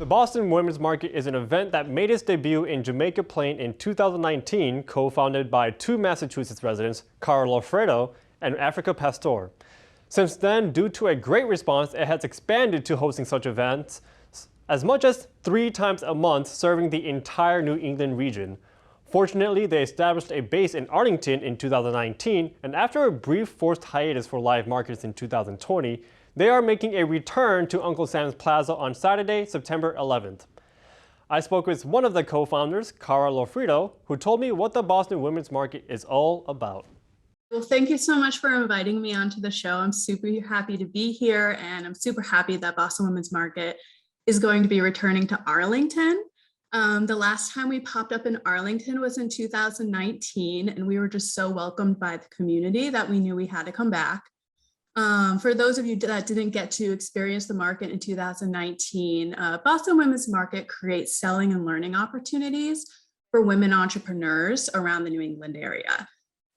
The Boston Women's Market is an event that made its debut in Jamaica Plain in 2019, co-founded by two Massachusetts residents, Cara Loffredo and Rubio-Pastor. Since then, due to a great response, it has expanded to hosting such events as much as 3 times a month, serving the entire New England region. Fortunately, they established a base in Arlington in 2019, and after a brief forced hiatus for live markets in 2020, they are making a return to Uncle Sam's Plaza on Saturday, September 11th. I spoke with one of the co-founders, Cara Loffredo, who told me what the Boston Women's Market is all about. Well, thank you so much for inviting me onto the show. I'm super happy to be here, and I'm super happy that Boston Women's Market is going to be returning to Arlington. The last time we popped up in Arlington was in 2019, and we were just so welcomed by the community that we knew we had to come back. For those of you that didn't get to experience the market in 2019, Boston Women's Market creates selling and learning opportunities for women entrepreneurs around the New England area.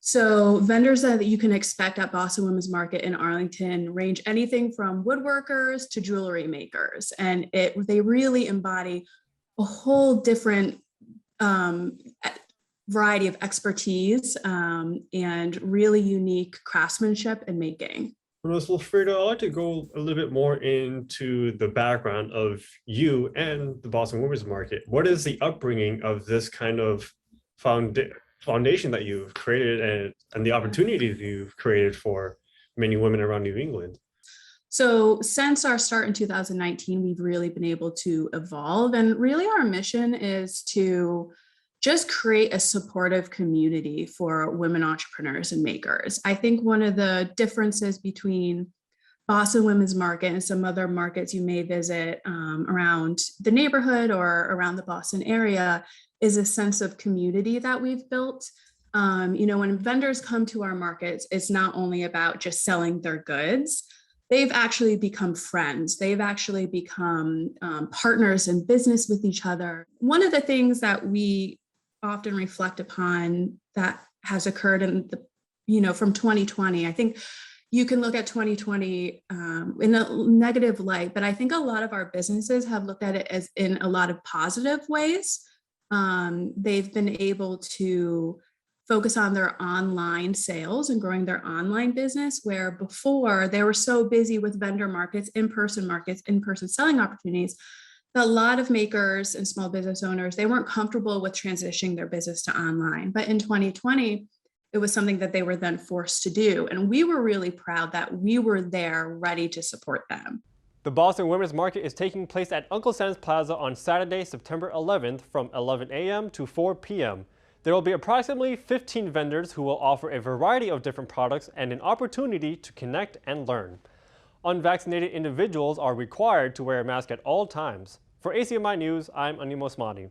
So vendors that you can expect at Boston Women's Market in Arlington range anything from woodworkers to jewelry makers, and they really embody a whole different variety of expertise and really unique craftsmanship and making. Ms. Loffredo, I'd like to go a little bit more into the background of you and the Boston Women's Market. What is the upbringing of this kind of foundation that you've created and the opportunities you've created for many women around New England? So since our start in 2019, we've really been able to evolve, and really our mission is to just create a supportive community for women entrepreneurs and makers. I think one of the differences between Boston Women's Market and some other markets you may visit around the neighborhood or around the Boston area is a sense of community that we've built. When vendors come to our markets, it's not only about just selling their goods. They've actually become friends. They've actually become partners in business with each other. One of the things that we often reflect upon that has occurred in from 2020, I think you can look at 2020 in a negative light, but I think a lot of our businesses have looked at it as in a lot of positive ways. They've been able to focus on their online sales and growing their online business, where before they were so busy with vendor markets, in-person selling opportunities, that a lot of makers and small business owners, they weren't comfortable with transitioning their business to online. But in 2020, it was something that they were then forced to do. And we were really proud that we were there ready to support them. The Boston Women's Market is taking place at Uncle Sam's Plaza on Saturday, September 11th from 11 a.m. to 4 p.m. There will be approximately 15 vendors who will offer a variety of different products and an opportunity to connect and learn. Unvaccinated individuals are required to wear a mask at all times. For ACMi News, I'm Anim Osmani.